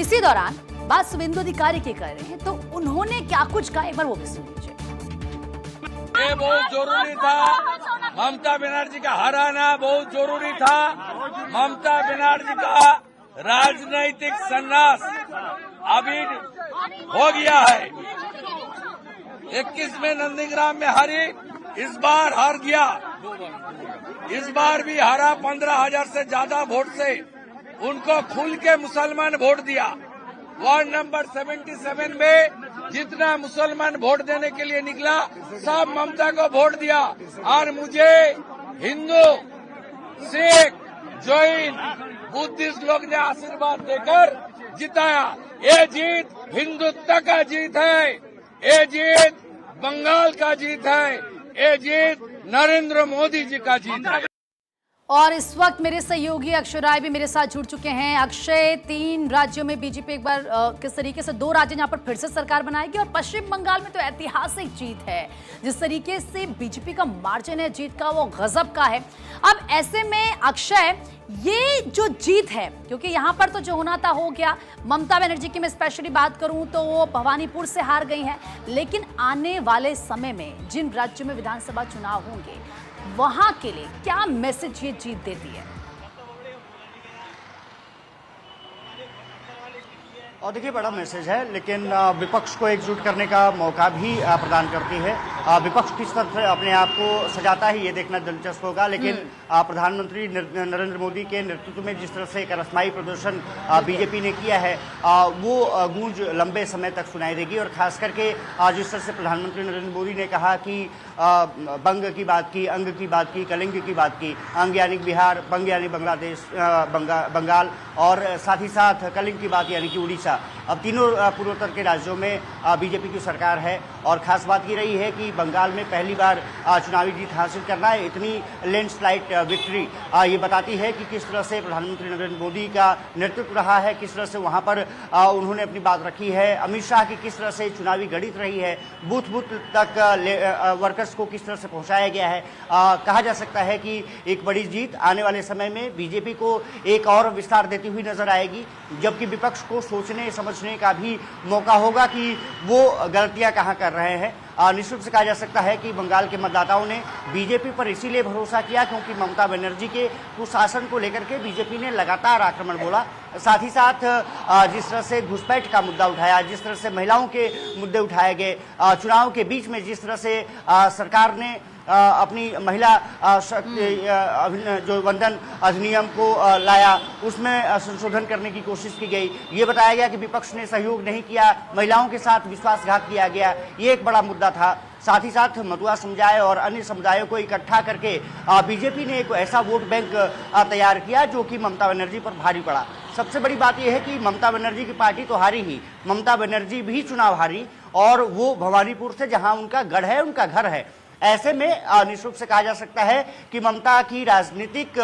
इसी दौरान बात शुभेंदु अधिकारी की कर रहे हैं, तो उन्होंने क्या कुछ कहा एक बार वो भी सुन लीजिए। ये बहुत जरूरी था, ममता बनर्जी का हराना बहुत जरूरी था। ममता बनर्जी का राजनीतिक संन्यास अभी हो गया है। 21 में नंदीग्राम में हारी, इस बार हार गया। इस बार भी हारा 15,000 से ज्यादा वोट से। उनको खुल के मुसलमान वोट दिया। वार्ड नंबर 77 में जितना मुसलमान वोट देने के लिए निकला, सब ममता को वोट दिया। और मुझे हिंदू, सिख, जैन, बुद्धिस्ट लोग ने आशीर्वाद देकर जिताया। ये जीत हिंदुत्व का जीत है, ये जीत बंगाल का जीत है, ये जीत नरेंद्र मोदी जी का जीत है। और इस वक्त मेरे सहयोगी अक्षय राय भी मेरे साथ जुड़ चुके हैं। अक्षय, 3 राज्यों में बीजेपी एक बार किस तरीके से 2 राज्य जहां पर फिर से सरकार बनाएगी, और पश्चिम बंगाल में तो ऐतिहासिक जीत है। जिस तरीके से बीजेपी का मार्जिन है जीत का, वो गजब का है। अब ऐसे में अक्षय, ये जो जीत है, क्योंकि यहां पर तो जो होना था हो गया। ममता बनर्जी की मैं स्पेशली बात करूं तो वो भवानीपुर से हार गई हैं, लेकिन आने वाले समय में जिन राज्यों में विधानसभा चुनाव होंगे, वहां के लिए क्या मैसेज ये जीत देती है? और देखिए, बड़ा मैसेज है, लेकिन विपक्ष को एकजुट करने का मौका भी प्रदान करती है। विपक्ष किस तरह से अपने आप को सजाता है, ये देखना दिलचस्प होगा। लेकिन प्रधानमंत्री नरेंद्र मोदी के नेतृत्व में जिस तरह से एक रस्माई प्रदर्शन बीजेपी ने किया है, वो गूंज लंबे समय तक सुनाई देगी। और खास करके जिस तरह से प्रधानमंत्री नरेंद्र मोदी ने कहा कि बंग की बात की, अंग की बात की, कलिंग की बात की। अंग यानी बिहार, बंग यानी बांग्लादेश, बंगाल, और साथ ही साथ कलिंग की बात यानी कि उड़ीसा। अब तीनों पूर्वोत्तर के राज्यों में बीजेपी की सरकार है। और खास बात ये रही है कि बंगाल में पहली बार चुनावी जीत हासिल करना है। इतनी लैंडस्लाइड विक्ट्री ये बताती है कि किस तरह से प्रधानमंत्री नरेंद्र मोदी का नेतृत्व रहा है, किस तरह से वहां पर उन्होंने अपनी बात रखी है। अमित शाह की किस तरह से चुनावी गणित रही है, बूथ बूथ तक वर्कर्स को किस तरह से पहुंचाया गया है। कहा जा सकता है कि एक बड़ी जीत आने वाले समय में बीजेपी को एक और विस्तार देती हुई नजर आएगी, जबकि विपक्ष को सोचने समझने का भी मौका होगा कि वो गलतियां कहां कर रहे हैं। निश्चित से कहा जा सकता है कि बंगाल के मतदाताओं ने बीजेपी पर इसीलिए भरोसा किया क्योंकि ममता बनर्जी के कुशासन को लेकर के बीजेपी ने लगातार आक्रमण बोला। साथ ही साथ जिस तरह से घुसपैठ का मुद्दा उठाया, जिस तरह से महिलाओं के मुद्दे उठाए गए, चुनाव के बीच में जिस तरह से सरकार ने अपनी महिला जो वंदन अधिनियम को लाया, उसमें संशोधन करने की कोशिश की गई। ये बताया गया कि विपक्ष ने सहयोग नहीं किया, महिलाओं के साथ विश्वासघात किया गया। ये एक बड़ा मुद्दा था। साथ ही साथ मतुआ समुदाय और अन्य समुदायों को इकट्ठा करके बीजेपी ने एक ऐसा वोट बैंक तैयार किया जो कि ममता बनर्जी पर भारी पड़ा। सबसे बड़ी बात यह है कि ममता बनर्जी की पार्टी तो हारी ही, ममता बनर्जी भी चुनाव हारी, और वो भवानीपुर से जहां उनका गढ़ है, उनका घर है। ऐसे में निश्चित से कहा जा सकता है कि ममता की राजनीतिक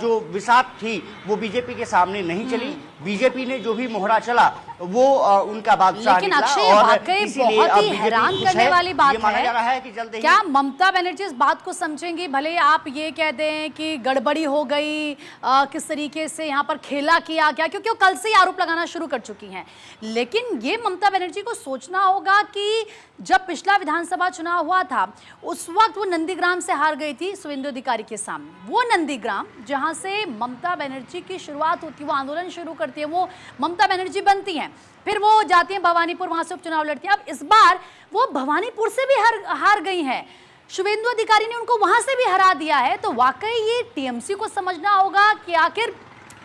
जो विसात थी वो बीजेपी के सामने नहीं चली। बीजेपी ने जो भी मोहरा चला वो उनका बादशाह लेकिन निकला। अक्षय, और वाकई बहुत ही हैरान करने वाली बात ये माना जा रहा है कि जल्द ही क्या ममता बनर्जी इस बात को समझेंगी? भले आप ये कह दें कि गड़बड़ी हो गई, किस तरीके से यहाँ पर खेला किया गया, क्योंकि वो कल से ही आरोप लगाना शुरू कर चुकी हैं, लेकिन ये ममता बनर्जी को सोचना होगा कि जब पिछला विधानसभा चुनाव हुआ था उस वक्त वो नंदीग्राम से हार गई थी शुभेंदु अधिकारी के सामने। वो नंदीग्राम जहां से ममता बनर्जी की शुरुआत होती है, वो आंदोलन शुरू करती है, वो ममता बनर्जी बनती हैं, फिर वो जाती हैं भवानीपुर, वहां से उपचुनाव लड़ती हैं। अब इस बार वो भवानीपुर से भी हार गई हैं, शुभेंदु अधिकारी ने उनको वहां से भी हरा दिया है। तो वाकई ये टीएमसी को समझना होगा कि आखिर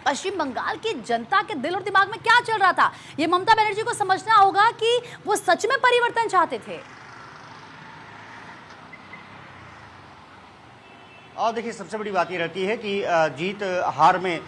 पश्चिम बंगाल की जनता के दिल और दिमाग में क्या चल रहा था। ये ममता बनर्जी को समझना होगा कि वो सच में परिवर्तन चाहते थे। और देखिए, सबसे बड़ी बात ये रहती है कि जीत हार में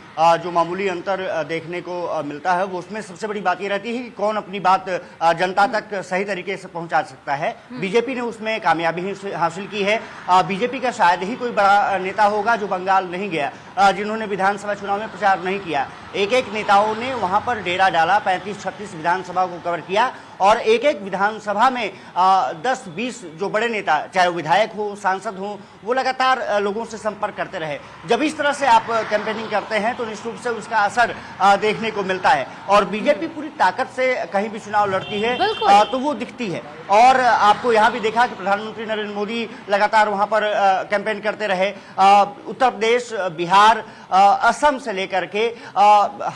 जो मामूली अंतर देखने को मिलता है, वो उसमें सबसे बड़ी बात ये रहती है कि कौन अपनी बात जनता तक सही तरीके से पहुंचा सकता है। बीजेपी ने उसमें कामयाबी हासिल की है। बीजेपी का शायद ही कोई बड़ा नेता होगा जो बंगाल नहीं गया, जिन्होंने विधानसभा चुनाव में प्रचार नहीं किया। एक एक नेताओं ने वहां पर डेरा डाला, 35-36 विधानसभा को कवर किया और एक एक विधानसभा में 10-20 जो बड़े नेता, चाहे वो विधायक हो, सांसद हो, वो लगातार लोगों से संपर्क करते रहे। जब इस तरह से आप कैंपेनिंग करते हैं तो निश्चित रूप से उसका असर देखने को मिलता है और बीजेपी पूरी ताकत से कहीं भी चुनाव लड़ती है तो वो दिखती है। और आपको यहाँ भी देखा कि प्रधानमंत्री नरेंद्र मोदी लगातार वहां पर कैंपेन करते रहे। उत्तर प्रदेश, बिहार, असम से लेकर के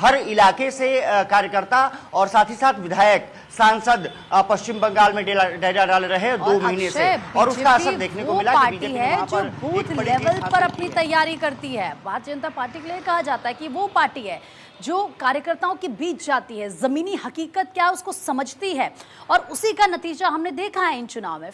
हर इलाके से कार्यकर्ता और साथ ही साथ विधायक, सांसद पश्चिम बंगाल में डेरा डाले रहे 2 महीने से और उसका असर देखने को मिला कि बीजेपी है जो बूथ लेवल पर अपनी तैयारी करती है। भारतीय जनता पार्टी के लिए कहा जाता है कि वो पार्टी है जो कार्यकर्ताओं के बीच जाती है, जमीनी हकीकत क्या है उसको समझती है और उसी का नतीजा हमने देखा है इन चुनाव में।